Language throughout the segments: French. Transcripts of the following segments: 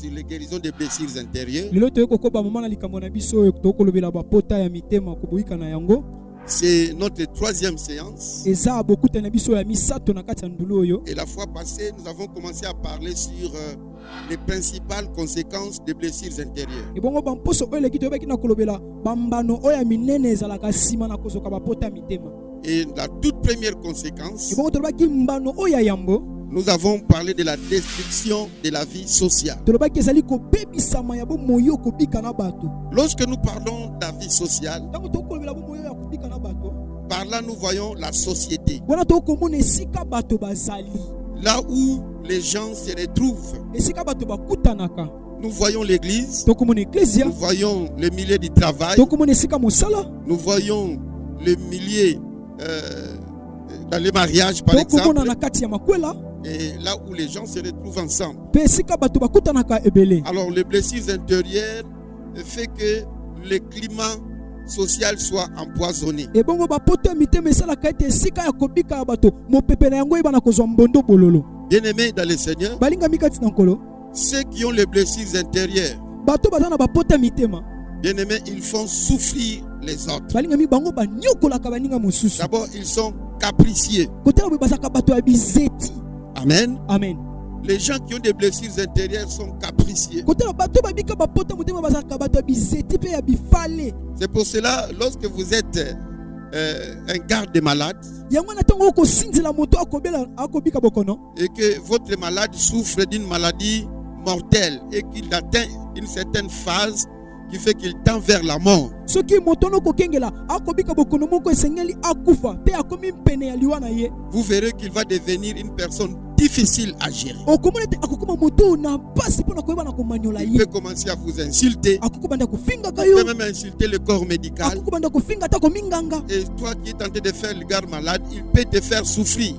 sur les guérisons des blessures intérieures. C'est notre 3e séance. Et la fois passée, nous avons commencé à parler sur les principales conséquences des blessures intérieures. Et la toute première conséquence, nous avons parlé de la destruction de la vie sociale. Lorsque nous parlons de la vie sociale, par là nous voyons la société. Là où les gens se retrouvent. Nous voyons l'église. Nous voyons le milieu du travail. Nous voyons le milieu dans les mariages par exemple. Et là où les gens se retrouvent ensemble. Alors les blessures intérieures fait que le climat social soit empoisonné. Bien-aimés dans le Seigneur, ceux qui ont les blessures intérieures, bien-aimés, ils font souffrir les autres. D'abord, ils sont capricieux. Amen. Amen. Les gens qui ont des blessures intérieures sont capricieux. C'est pour cela, lorsque vous êtes un garde malade et que votre malade souffre d'une maladie mortelle et qu'il atteint une certaine phase qui fait qu'il tend vers la mort, vous verrez qu'il va devenir une personne difficile à gérer. Il peut commencer à vous insulter. Il peut même insulter le corps médical. Et toi qui es tenté de faire le garde malade, il peut te faire souffrir.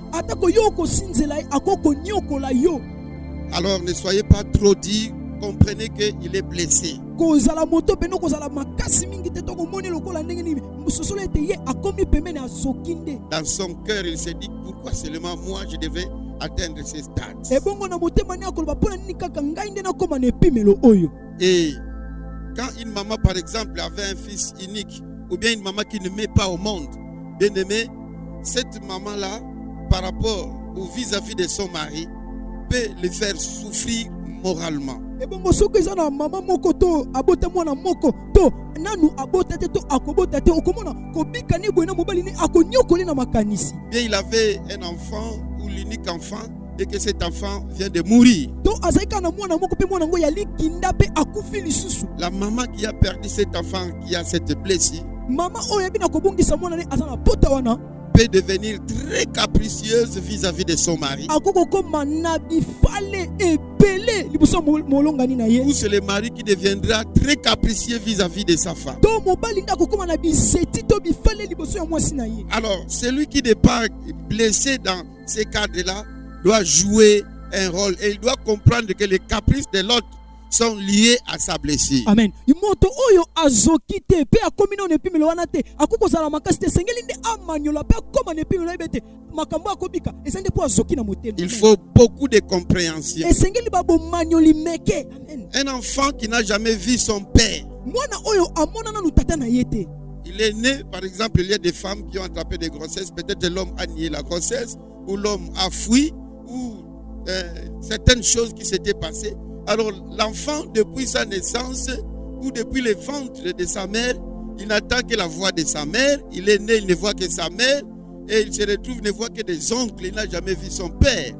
Alors ne soyez pas trop dit. Comprenez qu'il est blessé. Dans son cœur, il se dit pourquoi seulement moi je devais atteindre ce stade. Et quand une maman par exemple avait un fils unique ou bien une maman qui ne met pas au monde, bien aimé, cette maman-là par rapport ou vis-à-vis de son mari peut le faire souffrir moralement. Bien, il avait un enfant ou l'unique enfant et que cet enfant vient de mourir. La maman qui a perdu cet enfant, qui a cette blessure, peut devenir très capricieuse vis-à-vis de son mari. Ou c'est le mari qui deviendra très capricieux vis-à-vis de sa femme. Alors, celui qui n'est pas blessé dans ces cadres-là doit jouer un rôle et il doit comprendre que les caprices de l'autre sont liés à sa blessure. Amen. Il faut beaucoup de compréhension. Un enfant qui n'a jamais vu son père, il est né, par exemple, il y a des femmes qui ont attrapé des grossesses, peut-être l'homme a nié la grossesse, ou l'homme a fui, ou certaines choses qui s'étaient passées. Alors l'enfant, depuis sa naissance ou depuis le ventre de sa mère, il n'attend que la voix de sa mère. Il est né, il ne voit que sa mère. Et il se retrouve, il ne voit que des oncles. Il n'a jamais vu son père.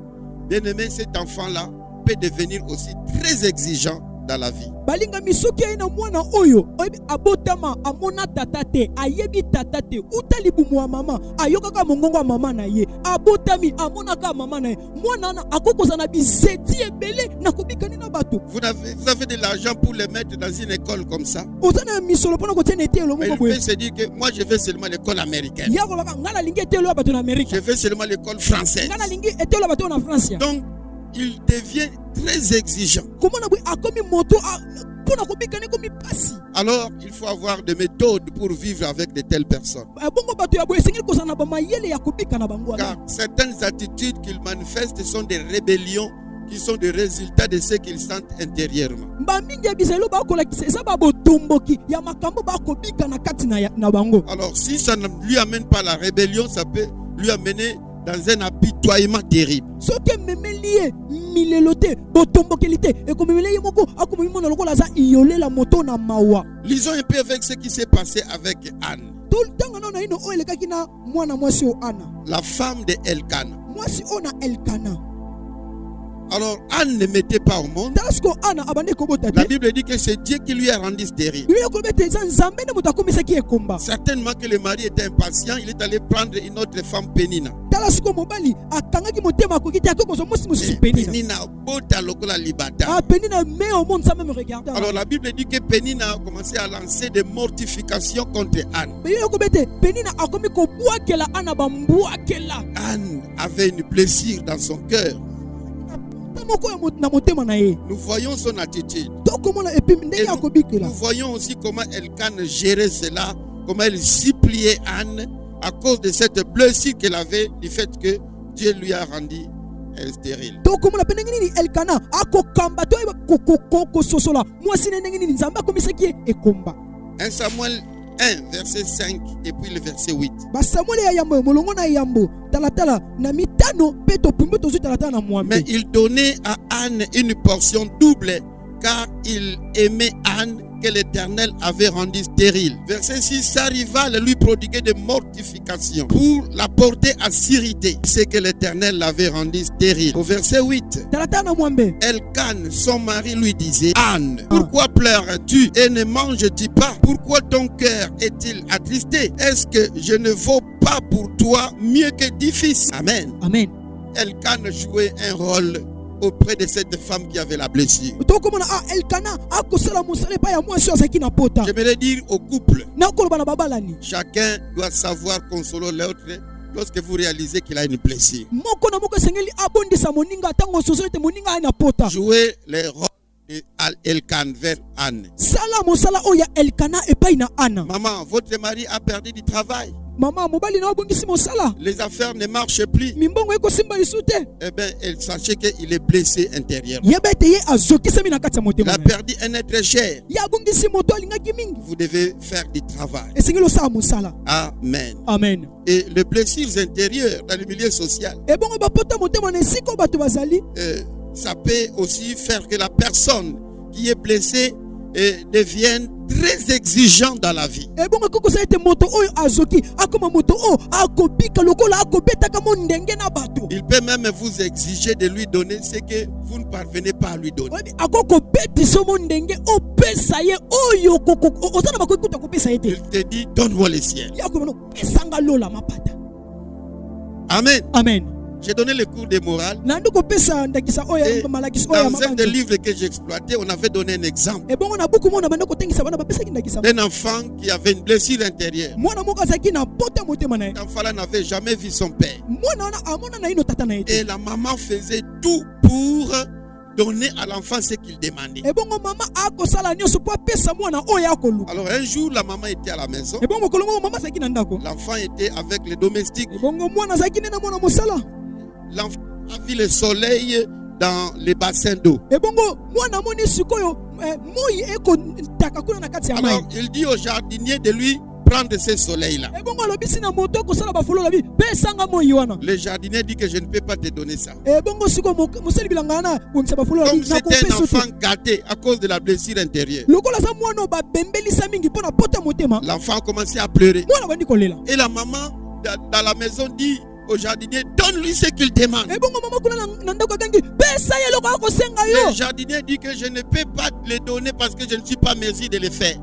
Bien aimé, cet enfant-là peut devenir aussi très exigeant dans la vie. Vous avez de l'argent pour le mettre dans une école comme ça. Mais il peut se dire que moi je veux seulement l'école américaine. Je veux seulement l'école française. Donc il devient très exigeant. Alors, il faut avoir des méthodes pour vivre avec de telles personnes. Car certaines attitudes qu'ils manifestent sont des rébellions qui sont des résultats de ce qu'ils sentent intérieurement. Alors si ça ne lui amène pas la rébellion, ça peut lui amener dans un apitoiement terrible. Lisons un peu avec ce qui s'est passé avec Anne, la femme de Elkana. Alors Anne ne mettait pas au monde. La Bible dit que c'est Dieu qui lui a rendu stérile. Certainement que le mari était impatient, il est allé prendre une autre femme, Pénina. Pénina bota lokola libata. Alors la Bible dit que Pénina a commencé à lancer des mortifications contre Anne. Anne avait une blessure dans son cœur. Nous voyons son attitude. Et nous voyons aussi comment Elkana gérait cela, comment elle suppliait Anne à cause de cette blessure qu'elle avait du fait que Dieu lui a rendu stérile. 1 Samuel 1, verset 5 et puis le verset 8. Mais il donnait à Anne une portion double, car il aimait Anne que l'Éternel avait rendu stérile. Verset 6, ça arriva de lui prodiguer des mortifications pour la porter à s'irriter, c'est que l'Éternel l'avait rendu stérile. Au verset 8, Elkana, son mari, lui disait: Anne, pourquoi pleures-tu et ne manges-tu pas? Pourquoi ton cœur est-il attristé? Est-ce que je ne vaux pas pour toi mieux que 10 fils? Amen. Amen. Elkana jouait un rôle auprès de cette femme qui avait la blessure. J'aimerais dire au couple, chacun doit savoir consoler l'autre lorsque vous réalisez qu'il a une blessure. Jouez les rôles d'Elkana vers Anne. Maman, votre mari a perdu du travail. Les affaires ne marchent plus. Eh bien, sachez qu'il est blessé intérieurement. Il a perdu un être cher. Vous devez faire du travail. Amen. Amen. Et les blessures intérieures dans le milieu social, ça peut aussi faire que la personne qui est blessée devienne très exigeant dans la vie. Il peut même vous exiger de lui donner ce que vous ne parvenez pas à lui donner. Il te dit: donne-moi le ciel. Amen. Amen. J'ai donné le cours de morale. Et dans un des livres que j'ai exploité, on avait donné un exemple d'un enfant qui avait une blessure intérieure. Cet enfant-là n'avait jamais vu son père. Et la maman faisait tout pour donner à l'enfant ce qu'il demandait. Alors un jour, la maman était à la maison. L'enfant était avec les domestiques. L'enfant a vu le soleil dans les bassins d'eau. Alors il dit au jardinier de lui prendre ce soleil-là. Le jardinier dit que je ne peux pas te donner ça. Comme c'était un enfant gâté à cause de la blessure intérieure, l'enfant a commencé à pleurer. Et la maman dans la maison dit au jardinier: donne-lui ce qu'il demande. Le jardinier dit que je ne peux pas le donner parce que je ne suis pas en mesure de le faire.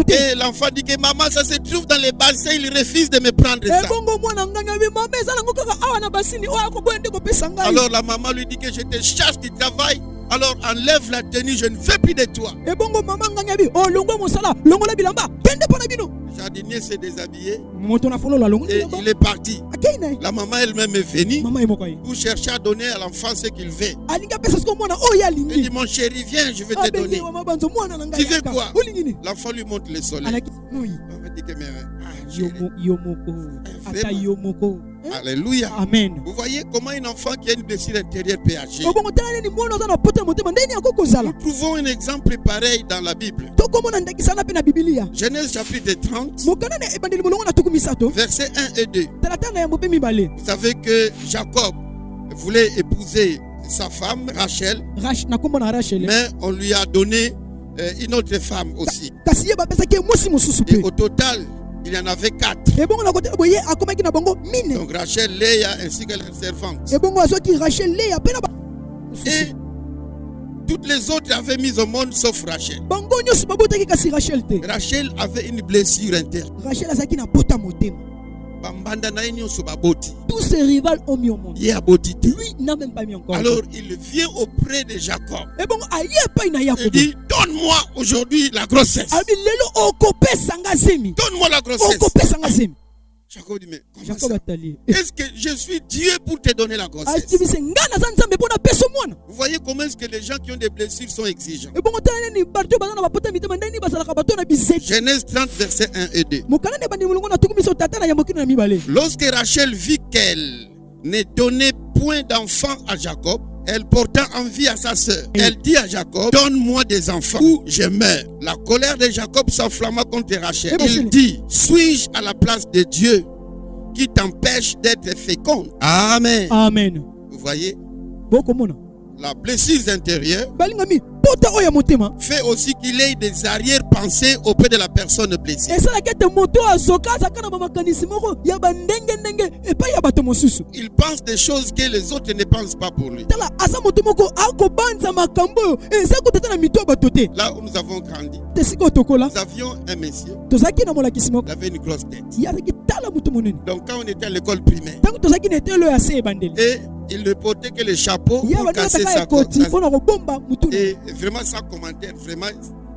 Et l'enfant dit que maman, ça se trouve dans les bassins, il refuse de me prendre ça. Alors la maman lui dit que je te chasse du travail. Alors enlève la tenue, je ne veux plus de toi. Le jardinier s'est déshabillé et il est parti. La maman elle-même est venue pour chercher à donner à l'enfant ce qu'il veut. Il dit: mon chéri, viens, je vais te donner. Tu veux quoi? L'enfant lui montre le soleil. Oui. On va dire que Yomoko. Alléluia. Amen. Vous voyez comment un enfant qui a une blessure intérieure peut agir. Nous Trouvons un exemple pareil dans la Bible. Genèse chapitre 30, versets 1 et 2. Vous savez que Jacob voulait épouser sa femme, Rachel, mais on lui a donné une autre femme aussi. Et au total, il y en avait 4. Donc Rachel, Léa ainsi que la servante. Et toutes les autres avaient mis au monde sauf Rachel. Rachel avait une blessure interne. Tous ses rivales ont mis au monde. Lui n'a même pas mis encore. Alors il vient auprès de Jacob. Il dit, donne-moi aujourd'hui la grossesse. Donne-moi la grossesse. Jacob dit, mais comment ça? Est-ce que je suis Dieu pour te donner la grossesse? Vous voyez comment est-ce que les gens qui ont des blessures sont exigeants. Genèse 30, versets 1 et 2. Lorsque Rachel vit qu'elle ne donnait point d'enfant à Jacob, elle porta envie à sa sœur. Elle dit à Jacob, donne-moi des enfants ou je meurs. La colère de Jacob s'enflamma contre Rachel. Il dit, suis-je à la place de Dieu qui t'empêche d'être féconde? Amen. Amen. Vous voyez, la blessure intérieure fait aussi qu'il ait des arrière-pensées auprès de la personne blessée. Il pense des choses que les autres ne pensent pas pour lui. Là où nous avons grandi, nous avions un monsieur qui avait une grosse tête. Donc quand on était à l'école primaire, et il ne portait que le chapeau pour casser sa côte. Et vraiment sans commentaire, vraiment,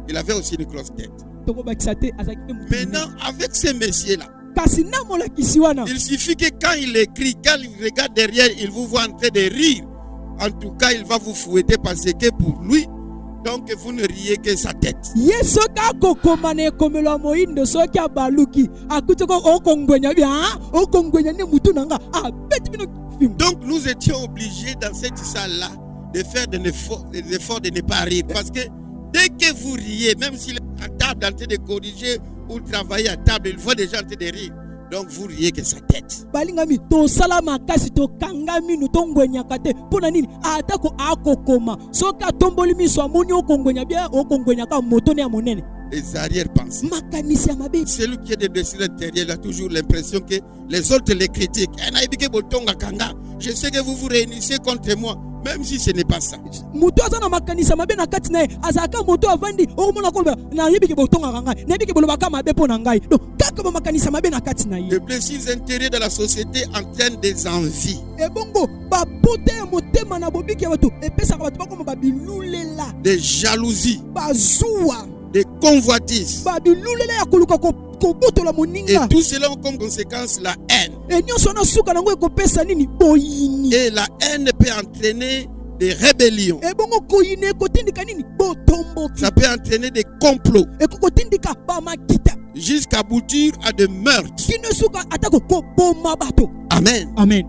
il avait aussi une grosse tête. Maintenant, avec ces messieurs-là, il suffit que quand il écrit, quand il regarde derrière, il vous voit en train de rire. En tout cas, il va vous fouetter parce que pour lui, donc vous ne riez que sa tête. Donc nous étions obligés dans cette salle-là de faire des efforts de ne pas rire. Parce que dès que vous riez, même s'il est à table en train de corriger ou travailler à table, il voit des gens en train de rire. Donc vous riez que sa tête. Les arrière-pensées. Celui qui a des blessures intérieures a toujours l'impression que les autres les critiquent. Je sais que vous vous réunissez contre moi, même si ce n'est pas ça. Les blessures intérieures de la société entraînent des envies, des jalousies, des convoitises. Et tout cela a comme conséquence la haine. Et la haine peut entraîner des rébellions. Ça peut entraîner des complots jusqu'à aboutir à des meurtres. Amen. Amen.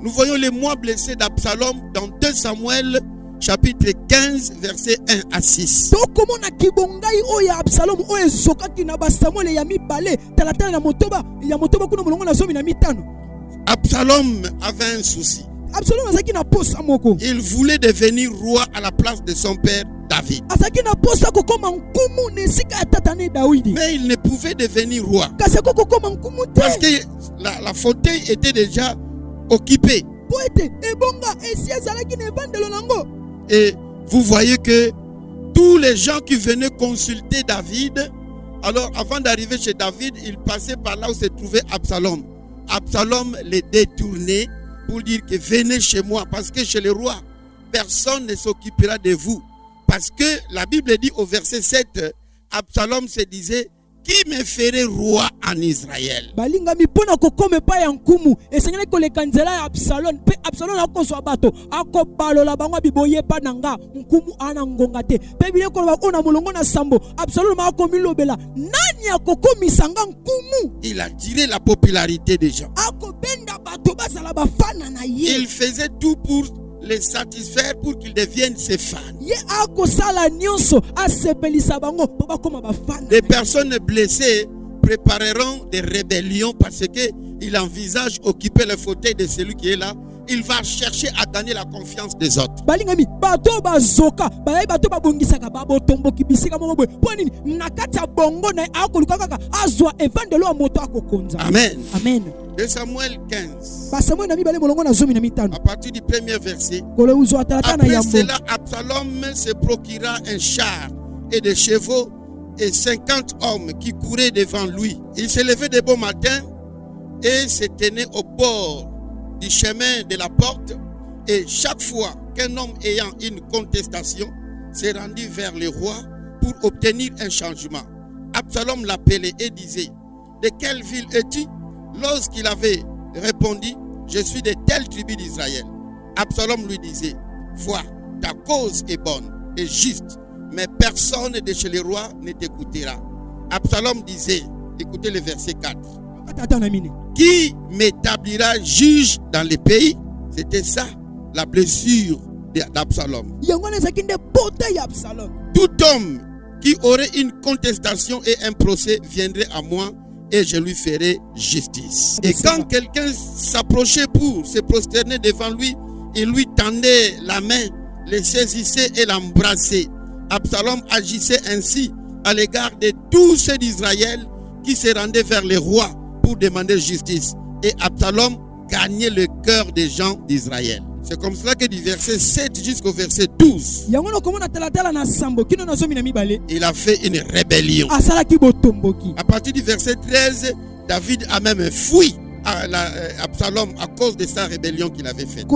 Nous voyons les mois blessés d'Absalom dans 2 Samuel chapitre 15 verset 1 à 6. Absalom avait un souci. Il voulait devenir roi à la place de son père David. Mais il ne pouvait devenir roi parce que la fauteuil était déjà occupée. Et vous voyez que tous les gens qui venaient consulter David, alors avant d'arriver chez David, ils passaient par là où se trouvait Absalom. Absalom les détournait pour dire que venez chez moi, parce que chez le roi, personne ne s'occupera de vous. Parce que la Bible dit au verset 7, Absalom se disait qui me ferait roi en Israël? Balingami pona kokome pa ya nkumu esengeli koleka nzela ya Absalom pe Absalom akozwa bato akobalola bango biboye pa nanga nkumu ana ngonga te pe bile koloba ona molongo na sambo Absalom akomilobela nani akokomisa nga nkumu. Il a tiré la popularité des gens. Akobenda bato bazala bafana na ye. Il faisait tout pour les satisfaire pour qu'ils deviennent ses fans. Les personnes blessées prépareront des rébellions parce qu'il envisage occuper le fauteuil de celui qui est là. Il va chercher à gagner la confiance des autres. Amen. Amen. De Samuel 15. À partir du premier verset. Après cela, Absalom se procura un char et des chevaux et 50 hommes qui couraient devant lui. Il se levait de bon matin et se tenait au bord du chemin de la porte, et chaque fois qu'un homme ayant une contestation s'est rendu vers le roi pour obtenir un changement, Absalom l'appelait et disait: de quelle ville es-tu? Lorsqu'il avait répondu: je suis de telle tribu d'Israël, Absalom lui disait: vois, ta cause est bonne et juste, mais personne de chez le roi ne t'écoutera. Absalom disait, écoutez le verset 4, qui m'établira juge dans les pays? C'était ça la blessure d'Absalom. Tout homme qui aurait une contestation et un procès viendrait à moi et je lui ferai justice. Et quand quelqu'un s'approchait pour se prosterner devant lui, il lui tendait la main, le saisissait et l'embrassait. Absalom agissait ainsi à l'égard de tous ceux d'Israël qui se rendaient vers le roi pour demander justice. Et Absalom gagnait le cœur des gens d'Israël. C'est comme cela que du verset 7 jusqu'au verset 12, il a fait une rébellion. À partir du verset 13, David a même fui Absalom à cause de sa rébellion qu'il avait faite.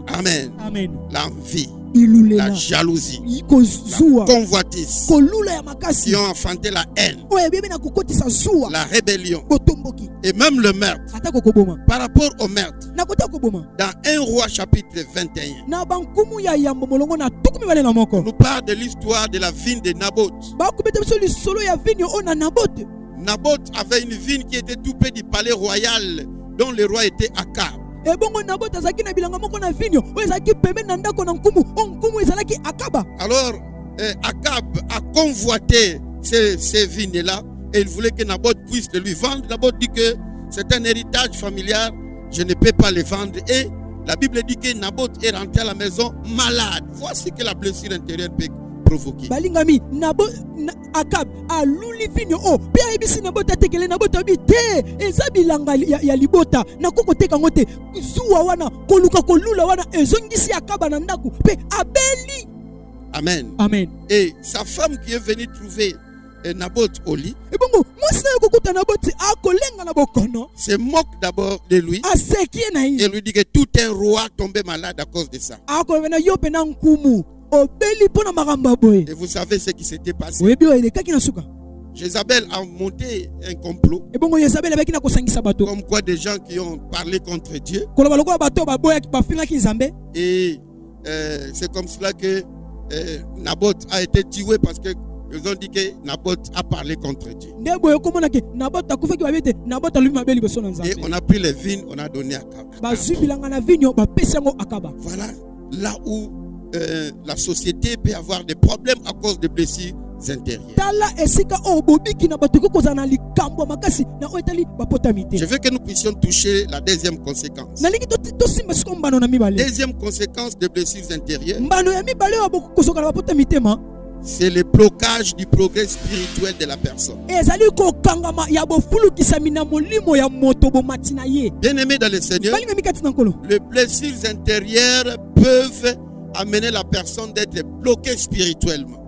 Amen. Amen. L'envie, la jalousie, la convoitise qui ont enfanté la haine, la rébellion et même le meurtre. Par rapport au meurtre, dans 1 Roi chapitre 21, on nous parle de l'histoire de la vigne de Naboth. Naboth avait une vigne qui était tout près du palais royal dont le roi était Akab. Alors Akab a convoité ces vignes-là et il voulait que Naboth puisse le lui vendre. Naboth dit que c'est un héritage familial, je ne peux pas le vendre. Et la Bible dit que Naboth est rentré à la maison malade. Voici que la blessure intérieure peut provoquer. Akab a luli vinyo o pe ayebisi Naboth atekele Naboth abite ezabilanga ya libota na kokoteka ngote zuwa wana koluka kolula wana ezongisi Akaba na ndaku pe abeli. Amen. Amen. Et sa femme qui est venue trouver Naboth au lit se moque d'abord de lui et lui dit que tout un roi tombé malade à cause de ça. Et vous savez ce qui s'était passé. Jézabel a monté un complot comme quoi des gens qui ont parlé contre Dieu. Et c'est comme cela que Naboth a été tué parce que ils ont dit que Naboth a parlé contre Dieu. Et on a pris les vignes, on a donné à Akab. Voilà là où la société peut avoir des problèmes à cause de blessures intérieures. Je veux que nous puissions toucher la deuxième conséquence. Deuxième conséquence des blessures intérieures, c'est le blocage du progrès spirituel de la personne. Bien-aimés dans le Seigneur, les blessures intérieures peuvent amener la personne d'être bloquée spirituellement.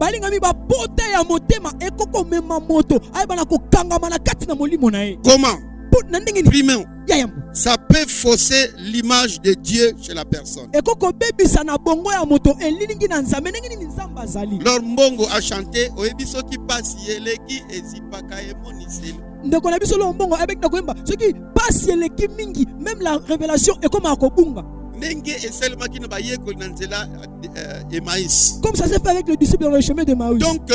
Comment? Premièrement, ya yambo. Ça peut fausser l'image de Dieu chez la personne. Ekoko bebisa na bongo ya moto elilingi na nzambe ndenge nini nzamba azali. Leur mbongo a chanté oyebiso ki pasi eleki ezipaka emoniseli. Ndeko na biso lo mbongo avec koyemba soki pasi eleki mingi même la révélation ekoma akobunga. Nenge eselema ki na bayeko na nzela Emmaüs. Comme ça s'est fait avec les disciples dans le chemin de Maïs. Donc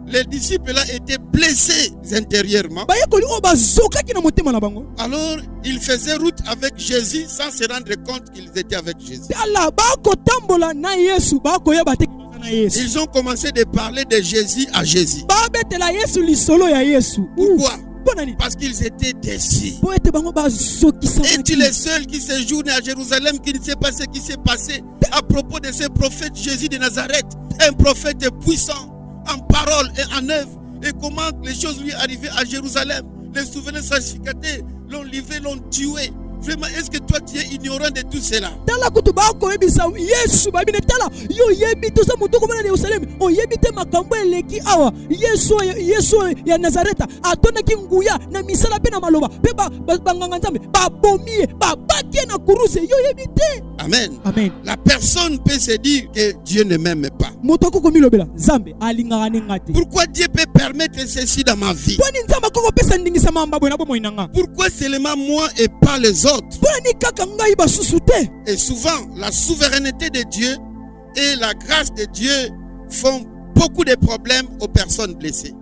les disciples là étaient blessés intérieurement. Alors ils faisaient route avec Jésus sans se rendre compte qu'ils étaient avec Jésus. Ils ont commencé de parler de Jésus à Jésus. Pourquoi? Parce qu'ils étaient déçus. Es-tu le seul qui séjourne à Jérusalem qui ne sait pas ce qui s'est passé à propos de ce prophète Jésus de Nazareth, un prophète puissant en parole et en œuvre, et comment les choses lui arrivaient à Jérusalem? Les souverains sacrificateurs l'ont livré, l'ont tué. Vraiment, est-ce que toi tu es ignorant de tout cela? Amen. Amen. La personne peut se dire que Dieu ne m'aime pas. Pourquoi Dieu peut permettre ceci dans ma vie? Pourquoi seulement moi et pas les autres? Et souvent, la souveraineté de Dieu et la grâce de Dieu font beaucoup de problèmes aux personnes blessées.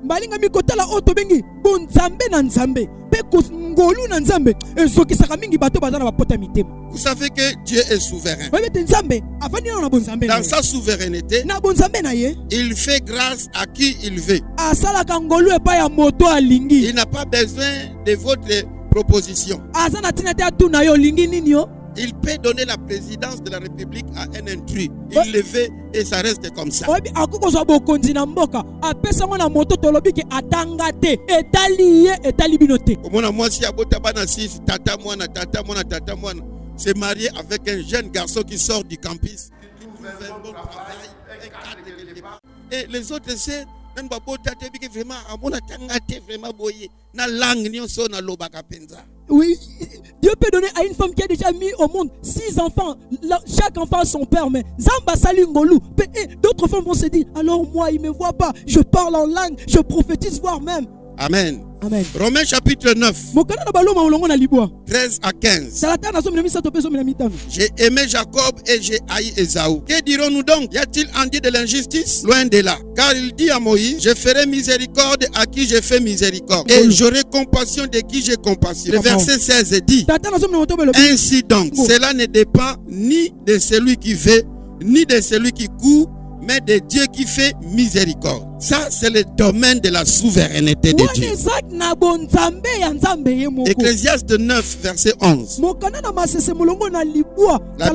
Vous savez que Dieu est souverain. Dans sa souveraineté, il fait grâce à qui il veut. Il n'a pas besoin de votre proposition. Il peut donner la présidence de la République à un intrus. Il le fait et ça reste comme ça. C'est marié avec un jeune garçon qui sort du campus. Et les autres c'est oui, Dieu peut donner à une femme qui a déjà mis au monde 6 enfants. Chaque enfant a son père, mais Zamba Salingolu. D'autres femmes vont se dire, alors moi, il ne me voit pas. Je parle en langue, je prophétise, voire même. Amen. Amen. Romains chapitre 9, 13 à 15. J'ai aimé Jacob et j'ai haï Ésaü. Que dirons-nous donc? Y a-t-il en Dieu de l'injustice? Loin de là. Car il dit à Moïse, je ferai miséricorde à qui je fais miséricorde. Et j'aurai compassion de qui j'ai compassion. Le verset 16 dit, ainsi donc, cela ne dépend ni de celui qui veut, ni de celui qui court, mais de Dieu qui fait miséricorde. Ça, c'est le domaine de la souveraineté de Dieu. Ecclésiaste 9, verset 11. La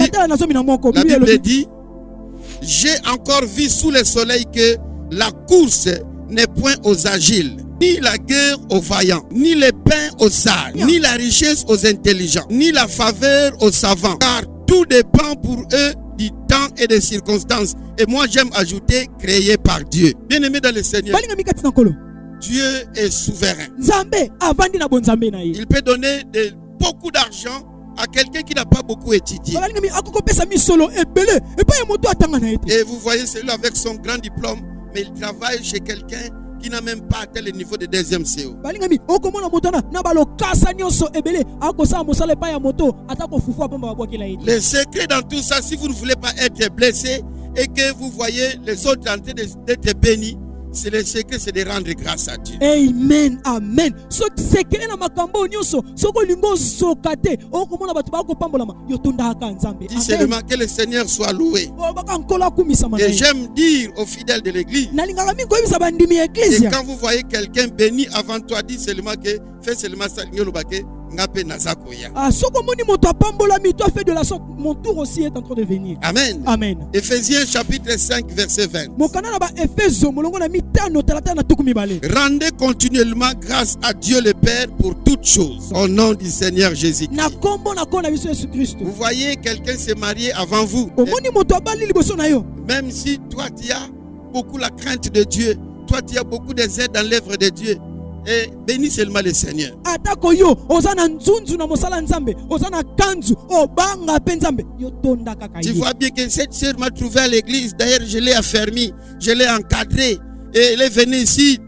Bible dit, j'ai encore vu sous le soleil que la course n'est point aux agiles, ni la guerre aux vaillants, ni le pain aux sages, ni la richesse aux intelligents, ni la faveur aux savants, car tout dépend pour eux du temps et des circonstances. Et moi j'aime ajouter, créé par Dieu. Bien aimé dans le Seigneur, Dieu est souverain. Il peut donner beaucoup d'argent à quelqu'un qui n'a pas beaucoup étudié. Et vous voyez celui avec son grand diplôme, mais il travaille chez quelqu'un qui n'a même pas atteint le niveau de deuxième CO. Le secret dans tout ça, si vous ne voulez pas être blessé et que vous voyez les autres en train d'être bénis, c'est le secret, c'est de rendre grâce à Dieu. Amen, amen. Dis seulement que le Seigneur soit loué. Et j'aime dire aux fidèles de l'église, et quand vous voyez quelqu'un béni avant toi, dis seulement que fais seulement ça. Mon tour aussi est en train de venir. Amen. Amen. Ephésiens chapitre 5 verset 20. Rendez continuellement grâce à Dieu le Père pour toutes choses au nom du Seigneur Jésus-Christ. Vous voyez quelqu'un s'est marié avant vous. Même si toi tu as beaucoup la crainte de Dieu, toi tu as beaucoup des aides dans l'œuvre de Dieu, Et bénis seulement le Seigneur. atako yo oza na nzunzu na mosala nzambe oza na kanzu obanga pe nzambe yo tonda kaka Tu ye. vois bien que cette sœur m'a trouvé à l'église. D'ailleurs, je l'ai affermie, je l'ai encadrée. Et elle est venue ici,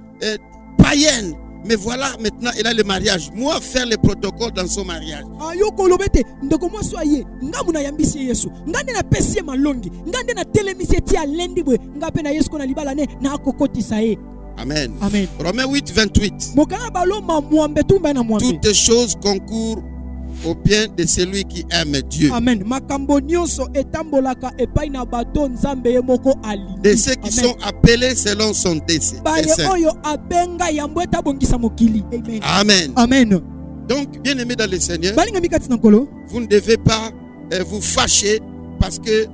païenne. Mais voilà, maintenant, elle a le mariage. Moi, faire les protocoles dans son mariage. ayo koloba ete ndeko mwasi wa ye nga muna yambisi ye yesu nga nde napesi ye malongi nga nde natelemisi ye ti alendi bwe nga mpe na yesu ko na libala ne nakokotisa ye. Amen. Amen. Romains 8, 28. mokanga baloma mwambe tumba na mwambe. Toutes choses concourent au bien de celui qui aime Dieu. Amen. Makambo nyonso etambolaka epai na bato nzambe ye moko alingi. De ceux qui sont appelés selon son dessein. baye oyo abenga yambo etabongisa mokili. Amen. Amen. Amen. Donc, bien aimé dans le Seigneur, balinga mikati na nkolo vous ne devez pas vous fâcher parce que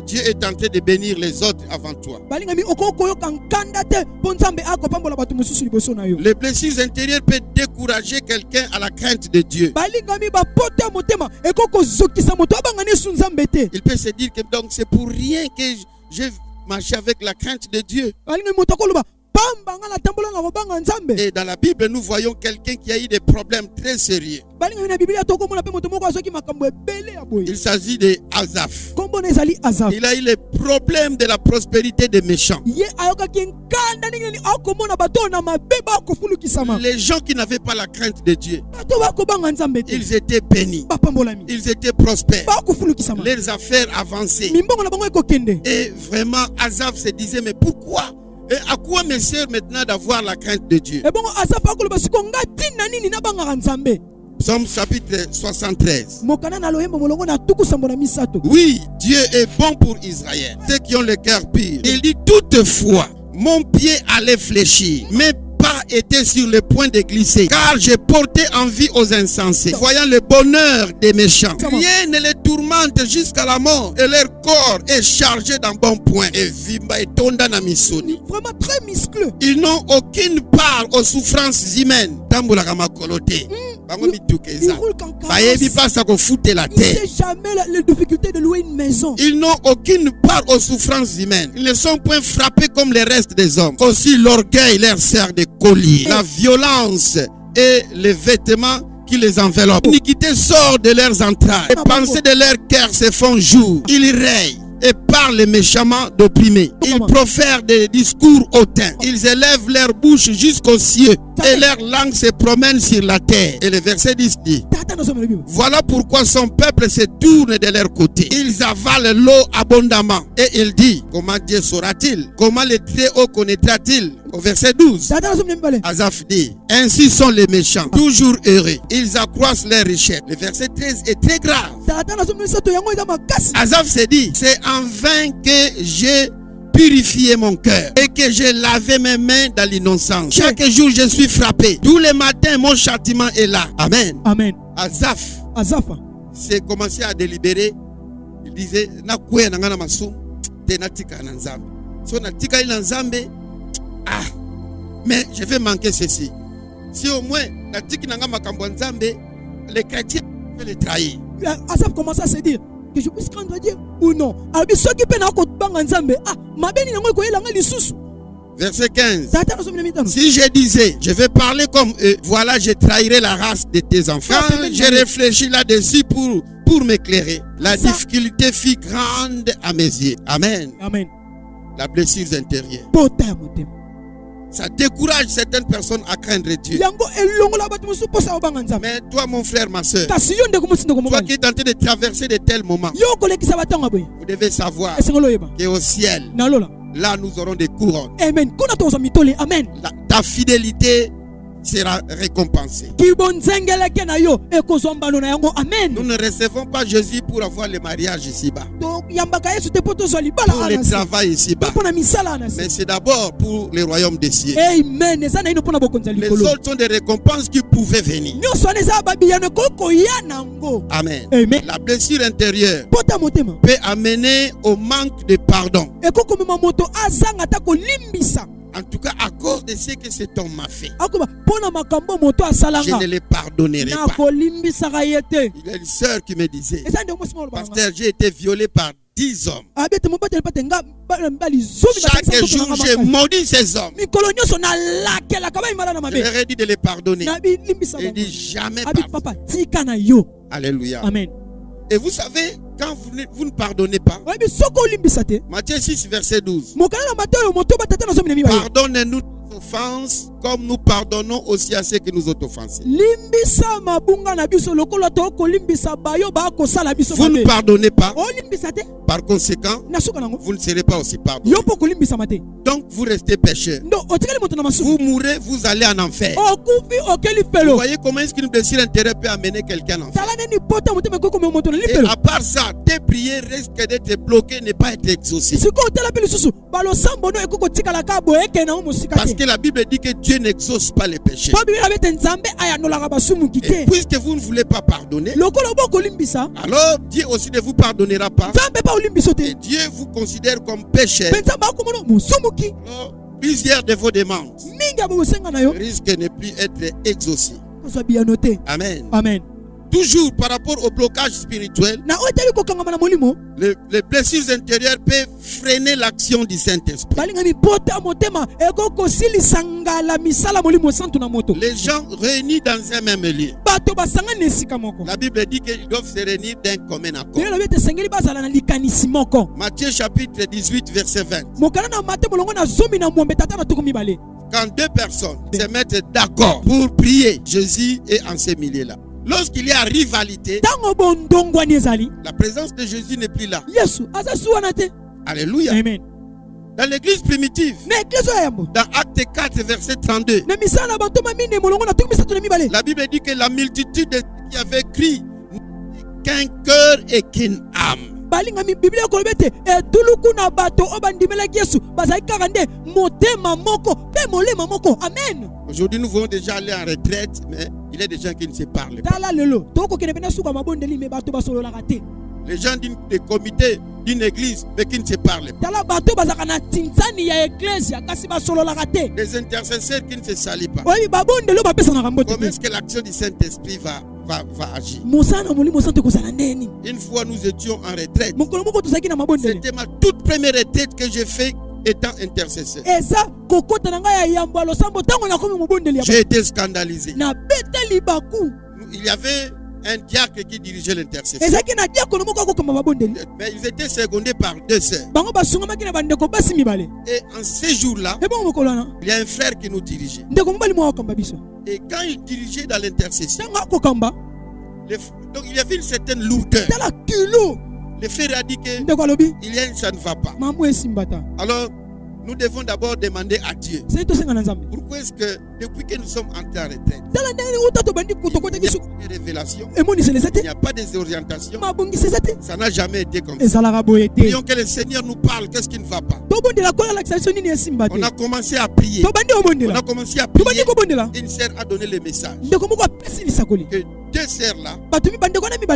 Dieu est en train de bénir les autres avant toi. balingami okokoyoka nkanda te mpo nzambe akopambola bato mosusu liboso na yo. Les blessures intérieures peuvent décourager quelqu'un à la crainte de Dieu. balingami bapoto ya motema ekokozokisa moto abanga nesu nzambe te. Il peut se dire que donc c'est pour rien que j'ai marché avec la crainte de Dieu. balingami moto akoloba pamba nga natambola na kobanga nzambe. Et dans la Bible, nous voyons quelqu'un qui a eu des problèmes très sérieux. balingami na biblia tokomona mpe moto moko azoki makambo ebele ya boye. Il s'agit de Asaph. kombo na ezali Asaph. Il a eu les problèmes de la prospérité des méchants. ye ayokaki nkanda ndenge nini akomona bato oyo na mabe bakofulukisama. Les gens qui n'avaient pas la crainte de Dieu, bato bakobanga nzambe te ils étaient bénis. bapambolami Ils étaient prospères. bakofulukisama. Leurs affaires avançaient. mimbongo na bango ekokende. Et vraiment, Asaph se disait, mais pourquoi? Et à quoi me sert maintenant d'avoir la crainte de Dieu? ebongo Asaph akoloba siko nga ntina nini nabangaka nzambe. Psaume chapitre 73. mokana na loyembo molongo na tuku sambo na misato. Oui, Dieu est bon pour Israël, ceux qui ont le cœur pur. Il dit toutefois, mon pied allait fléchir, mes pas était sur le point de glisser, car j'ai porté envie aux insensés, voyant le bonheur des méchants. Rien ne les tourmente jusqu'à la mort, et leur corps est chargé d'un bon point. Et vimba et tonda na misoni. Vraiment très muscleux. Ils n'ont aucune part aux souffrances humaines. Tamboula kama kolote. Bango mitukeza. Il roule qu'en Bayebi carrosse. pasa ko foute la Il ne terre. sait jamais les difficultés de louer une maison. Ils n'ont aucune part aux souffrances humaines. Ils ne sont point frappés comme les restes des hommes. Aussi l'orgueil leur sert de collier. La violence et les vêtements qui les enveloppent. L'iniquité sort de leurs entrailles. Les pensées de leur cœur se font jour. Ils rayent et parlent méchamment d'opprimés. Ils profèrent des discours hautains. Ils élèvent leur bouche jusqu'aux cieux et leur langue se promène sur la terre. Et le verset 10 dit: voilà pourquoi son peuple se tourne de leur côté. Ils avalent l'eau abondamment. Et il dit: comment Dieu saura-t-il? Comment le Très-Haut connaîtra-t-il? Au verset 12, Asaph dit: ainsi sont les méchants, toujours heureux. Ils accroissent leur richesse. Le verset 13 est très grave. Asaph se dit: c'est en vain que j'ai purifié mon cœur et que j'ai lavé mes mains dans l'innocence. Chaque jour je suis frappé. Tous les matins mon châtiment est là. Amen. Amen. Asaph s'est commencé à délibérer. Il disait: na kwe na ngana masum te natika na nzambe. So natika ina nzambe, ah, mais je vais manquer ceci. Si au moins natiki na ngana makambo nzambe, les chrétiens peuvent les trahir. Asaph commence à se dire que je puisse craindre Dieu ou non. Verset 15. Si je disais, je vais parler comme eux, voilà, je trahirai la race de tes enfants. J'ai réfléchi là-dessus pour m'éclairer. La difficulté fut grande à mes yeux. Amen. Amen. La blessure intérieure. Ça décourage certaines personnes à craindre Dieu. Mais toi, mon frère, ma soeur, toi qui es en train de traverser de tels moments, vous devez savoir qu'au ciel, là nous aurons des couronnes. Amen. Ta fidélité sera récompensée. Nous ne recevons pas Jésus pour avoir le mariage ici-bas, pour le travail ici-bas, mais c'est d'abord pour le royaume des cieux. Amen. Les autres sont des récompenses qui pouvaient venir. Amen. Amen. La blessure intérieure peut amener au manque de pardon. En tout cas, à cause de ce que cet homme m'a fait, je ne le pardonnerai pas. Il y a une sœur qui me disait: pasteur, j'ai été violé par 10 hommes. Chaque jour, j'ai maudit ces hommes. Je leur ai dit de les pardonner. Il dit jamais pardon. Alléluia. Amen. Et vous savez, quand vous ne pardonnez pas, Matthieu 6, verset 12. Pardonnez-nous nos offenses comme nous pardonnons aussi à ceux qui nous ont offensés. Vous ne pardonnez pas. Par conséquent, vous ne serez pas aussi pardonné. Donc vous restez pécheur. Vous mourrez, vous allez en enfer. Vous voyez comment est-ce qu'une blessure intérieure peut amener quelqu'un en enfer. Et à part ça, tes prières risquent d'être bloquées, ne pas être exaucées. Parce que la Bible dit que Dieu n'exauce pas les péchés. Et puisque vous ne voulez pas pardonner, alors Dieu aussi ne vous pardonnera pas. Et Dieu vous considère comme pécheur. Alors, plusieurs de vos demandes risquent de ne plus être exaucées. Amen. Amen. Toujours par rapport au blocage spirituel, les blessures intérieures peuvent freiner l'action du Saint-Esprit. Les gens réunis dans un même lieu, la Bible dit qu'ils doivent se réunir d'un commun accord. Matthieu chapitre 18 verset 20. Quand deux personnes se mettent d'accord pour prier, Jésus est en ce milieu-là. Lorsqu'il y a rivalité, la présence de Jésus n'est plus là. Alléluia. Amen. Dans l'église primitive, dans Acte 4 verset 32, la Bible dit que la multitude de ceux qui avaient crié qu'un cœur et qu'une âme. Aujourd'hui, nous voulons déjà aller en retraite, mais il y a des gens qui ne se parlent pas. Les gens des comités d'une église, mais qui ne se parlent pas. Les intercesseurs qui ne se salient pas. Comment est-ce que l'action du Saint-Esprit va agir? Une fois nous étions en retraite. C'était ma toute première retraite que j'ai faite étant intercesseur. J'ai été scandalisé. Il y avait un diacre qui dirigeait l'intercession. Mais ils étaient secondés par deux sœurs. Et en ces jours-là, il y a un frère qui nous dirigeait. Et quand il dirigeait dans l'intercession, donc il y avait une certaine lourdeur. Le frère a dit que il y a ça ne va pas. Alors, nous devons d'abord demander à Dieu. Pourquoi est-ce que depuis que nous sommes entrés en retraite, il n'y a pas de révélation, il n'y a pas des orientations, ça n'a jamais été comme ça. Prions que le Seigneur nous parle, qu'est-ce qui ne va pas. On a commencé à prier. On a commencé à prier. Une sœur a donné le message. Que deux sœurs là,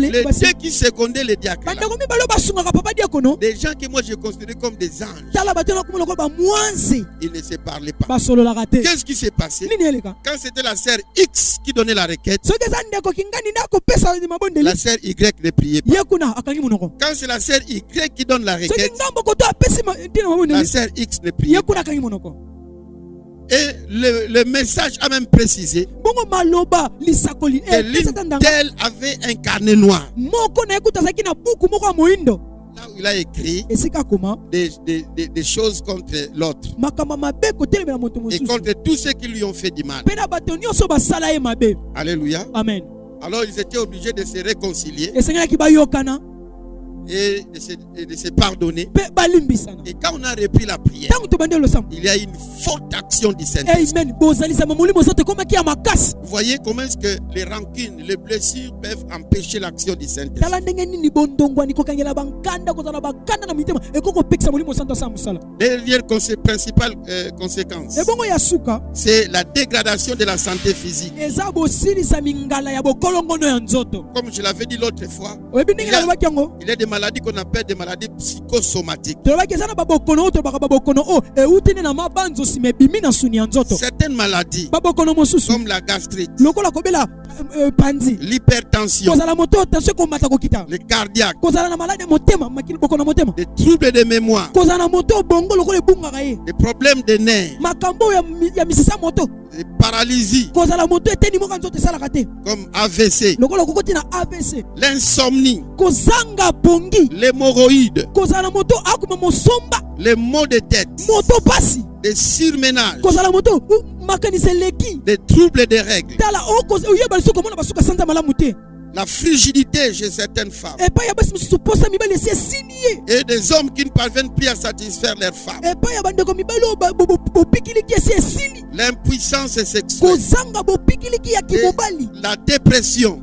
les deux qui secondaient les diacres là, des gens que moi je considère comme des anges, ils ne se parlaient pas. Qu'est-ce qui s'est passé? Quand c'était la sœur X qui donnait la requête, la sœur Y ne priait pas. Quand c'est la sœur Y qui donne la requête, la sœur X ne priait pas. Et le message a même précisé que l'une d'elles avait un carnet noir. Là où il a écrit des choses contre l'autre et contre tous ceux qui lui ont fait du mal. Alléluia. Amen. Alors ils étaient obligés de se réconcilier et de se pardonner. Et quand on a repris la prière, il y a une forte action du Saint-Esprit. Vous voyez comment est-ce que les rancunes, les blessures peuvent empêcher l'action du Saint-Esprit. Dernière principale conséquence, c'est la dégradation de la santé physique. Comme je l'avais dit l'autre fois, il y a des maladies maladies qu'on appelle des maladies psychosomatiques. Certaines maladies, comme la gastrite, l'hypertension, le cardiaque, les troubles de mémoire, les problèmes de nerfs, les paralysies, comme AVC, l'insomnie, l'hémorroïde, les maux de tête, les surménages, les troubles des règles, la frigidité chez certaines femmes, et des hommes qui ne parviennent plus à satisfaire leurs femmes, l'impuissance sexuelle, la dépression.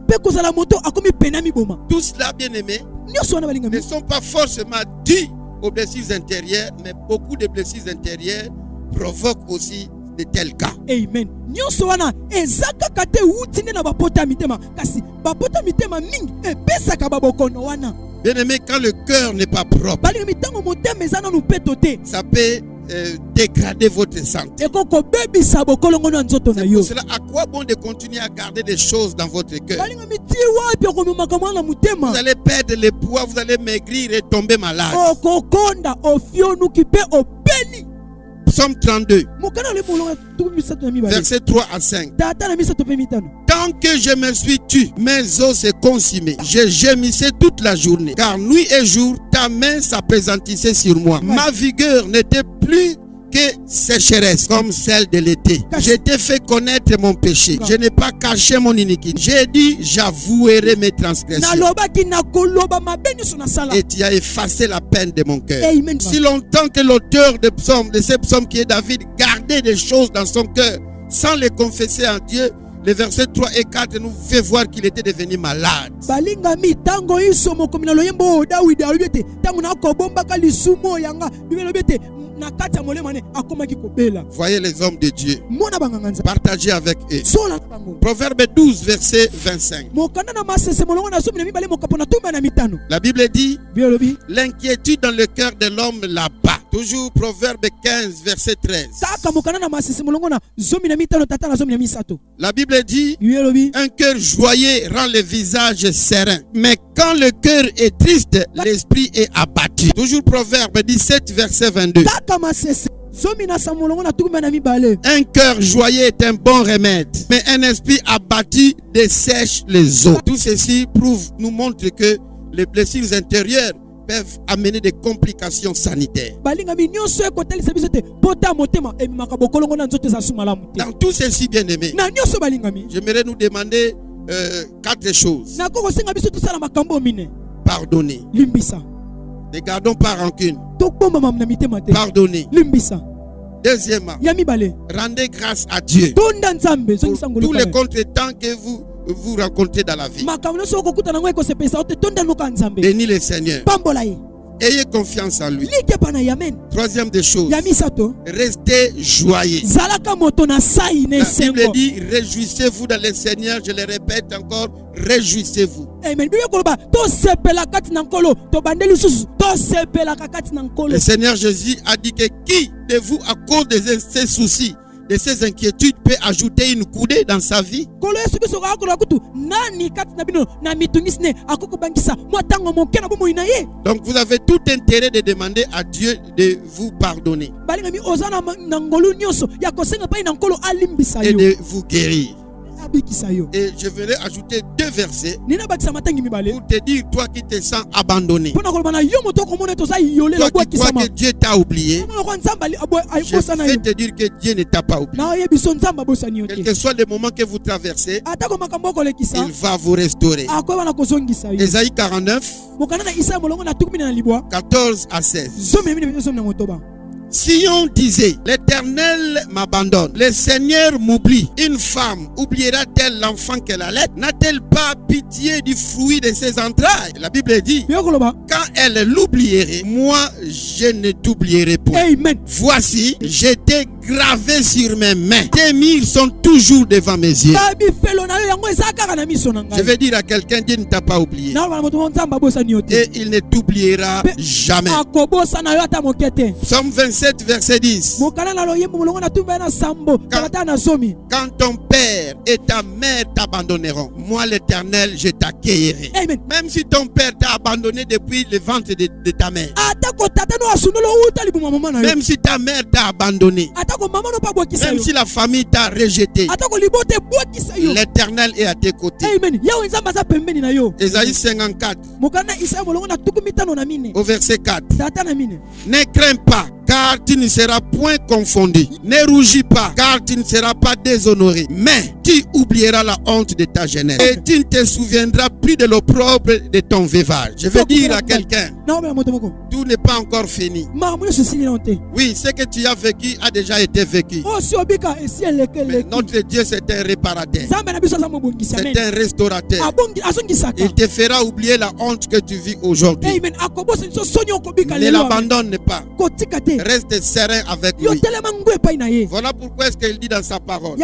Tout cela, bien aimé, ne sont pas forcément dus aux blessures intérieures, mais beaucoup de blessures intérieures provoquent aussi de tels cas. Amen. Bien aimé, quand le cœur n'est pas propre, ça peut dégrader votre santé. C'est pour cela, à quoi bon de continuer à garder des choses dans votre cœur? Vous allez perdre le poids, vous allez maigrir et tomber malade. Psaume 32, versets 3 à 5. Tant que je me suis tu, mes os se consumaient. Je gémissais toute la journée. Car nuit et jour, ta main s'appesantissait sur moi. Ma vigueur n'était plus que sécheresse comme celle de l'été. Je t'ai fait connaître mon péché. Je n'ai pas caché mon iniquité. J'ai dit, j'avouerai mes transgressions. Et tu as effacé la peine de mon cœur. Si longtemps que l'auteur de ces psaumes qui est David gardait des choses dans son cœur sans les confesser à Dieu, les versets 3 et 4 nous fait voir qu'il était devenu malade. Voyez les hommes de Dieu. Partagez avec eux. Proverbe 12, verset 25. La Bible dit, l'inquiétude dans le cœur de l'homme l'abat. Toujours Proverbe 15, verset 13. La Bible dit, un cœur joyeux rend le visage serein. Mais quand le cœur est triste, l'esprit est abattu. Toujours Proverbe 17, verset 22. Un cœur joyeux est un bon remède, mais un esprit abattu dessèche les os. Tout ceci nous montre que les blessures intérieures peuvent amener des complications sanitaires. Dans tout ceci, bien aimé, j'aimerais nous demander 4 choses. Pardonner. Ne gardons pas rancune. Pardonnez. Deuxièmement, rendez grâce à Dieu pour tous les contretemps que vous rencontrez dans la vie. Bénis le Seigneur. Ayez confiance en lui. Troisième des choses, restez joyeux. La Bible dit, réjouissez-vous dans le Seigneur. Je le répète encore, réjouissez-vous. Le Seigneur Jésus a dit que qui de vous, à cause de ses soucis, de ses inquiétudes, peut ajouter une coudée dans sa vie? Donc vous avez tout intérêt de demander à Dieu de vous pardonner et de vous guérir. Et je voudrais ajouter 2 versets pour te dire, toi qui te sens abandonné, toi qui crois que Dieu t'a oublié, je vais te dire que Dieu ne t'a pas oublié. Quel que soit le moment que vous traversez, il va vous restaurer. Ésaïe 49, 14 à 16. Si on disait, l'Éternel m'abandonne, le Seigneur m'oublie, une femme oubliera-t-elle l'enfant qu'elle allait? N'a-t-elle pas pitié du fruit de ses entrailles? La Bible dit, quand elle l'oublierait, moi je ne t'oublierai point. Amen. Voici, je t'ai gravé sur mes mains. Tes murs sont toujours devant mes yeux. Je vais dire à quelqu'un, Dieu ne t'a pas oublié. Et il ne t'oubliera jamais. Psaume 27, verset 10. Quand ton père et ta mère t'abandonneront, moi l'Éternel, je t'accueillerai. Même si ton père t'a abandonné depuis le ventre de ta mère. Même si ta mère t'a abandonné. Même si la famille t'a rejeté. L'Éternel est à tes côtés. Ésaïe 54. Au verset 4. Ne crains pas, car tu ne seras point confondu. Ne rougis pas, car tu ne seras pas déshonoré. Mais tu oublieras la honte de ta jeunesse. Et tu ne te souviendras plus de l'opprobre de ton veuvage. Je veux dire à quelqu'un, tout n'est pas encore fini. Oui, ce que tu as vécu a déjà été vécu. Mais notre Dieu, c'est un réparateur. C'est un restaurateur. Il te fera oublier la honte que tu vis aujourd'hui. Ne l'abandonne pas. Reste serein avec lui. Voilà pourquoi est-ce qu'il dit dans sa parole: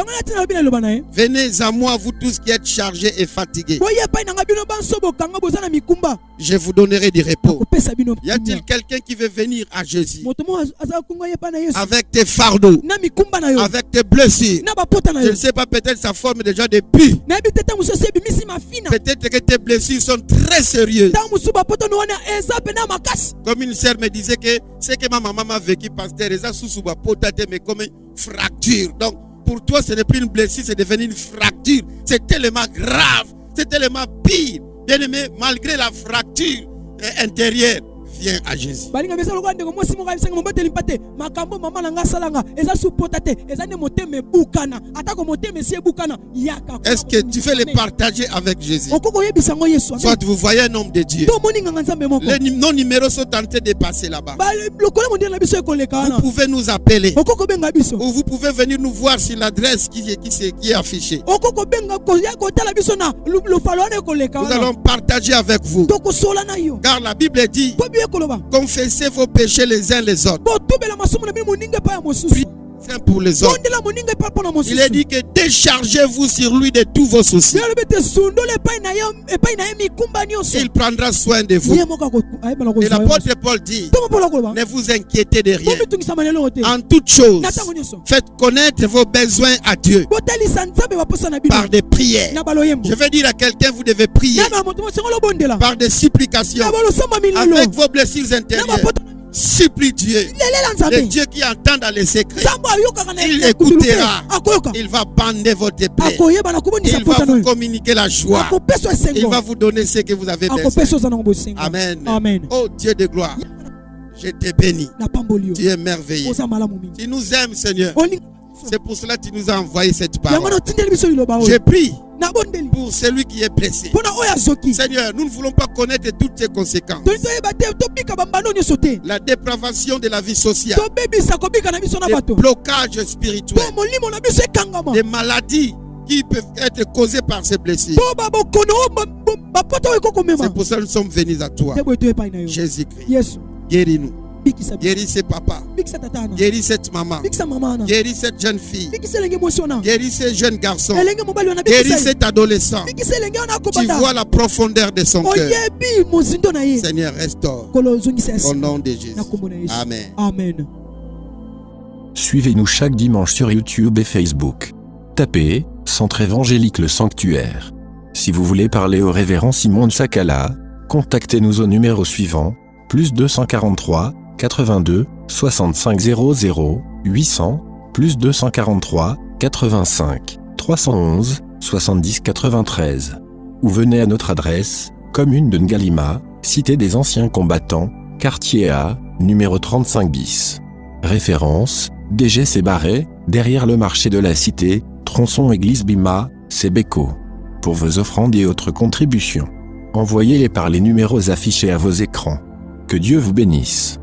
venez à moi, vous tous qui êtes chargés et fatigués. Je vous donnerai du repos. Y a-t-il quelqu'un qui veut venir à Jésus avec tes fardeaux, avec tes blessures? Je ne sais pas, peut-être sa forme déjà depuis. Peut-être que tes blessures sont très sérieuses. Comme une sœur me disait que ce que ma maman m'a vécu, pasteur, mais comme une fracture. Donc, pour toi, ce n'est plus une blessure, c'est devenu une fracture. C'est tellement grave, c'est tellement pire. Bien aimé, malgré la fracture intérieure, viens à Jésus. Est-ce que tu veux le partager avec Jésus? Soit vous voyez un homme de Dieu. Nos numéros sont tentés de passer là-bas. Vous pouvez nous appeler. Ou vous pouvez venir nous voir sur l'adresse qui est affichée. Nous allons partager avec vous. Car la Bible dit: confessez vos péchés les uns les autres. Priez pour les autres. Il est dit que déchargez-vous sur lui de tous vos soucis. Il prendra soin de vous. Et l'apôtre Paul dit: ne vous inquiétez de rien. En toute chose, faites connaître vos besoins à Dieu par des prières. Je vais dire à quelqu'un, vous devez prier par des supplications avec vos blessures intérieures. Supplie Dieu. Le Dieu qui entend dans les secrets, il écoutera. Il va bander votre plaie. Il va vous communiquer la joie. Il va vous donner ce que vous avez besoin. Amen. Amen. Oh Dieu de gloire, je te bénis. Tu es merveilleux. Tu nous aimes, Seigneur. C'est pour cela que tu nous as envoyé cette parole. Je prie pour celui qui est blessé. Seigneur, nous ne voulons pas connaître toutes ces conséquences. La dépravation de la vie sociale, les blocages spirituels, les maladies qui peuvent être causées par ces blessures. C'est pour ça que nous sommes venus à toi, Jésus-Christ. Guéris-nous. Guéris ce papa. Guéris cette maman. Guéris cette jeune fille. Guéris ce jeune garçon. Guéris cet adolescent. Tu vois la profondeur de son cœur. Seigneur, restaure. Au nom de Jésus. Amen. Amen. Suivez-nous chaque dimanche sur YouTube et Facebook. Tapez Centre évangélique le Sanctuaire. Si vous voulez parler au révérend Simon Sakala, contactez-nous au numéro suivant: +243 82 65 00 800 +243 85 311 70 93. Ou venez à notre adresse: commune de Ngalima, cité des anciens combattants, quartier A, numéro 35 bis. Référence: DGC Barret, derrière le marché de la cité, tronçon église Bima, Sébéco. Pour vos offrandes et autres contributions, envoyez-les par les numéros affichés à vos écrans. Que Dieu vous bénisse.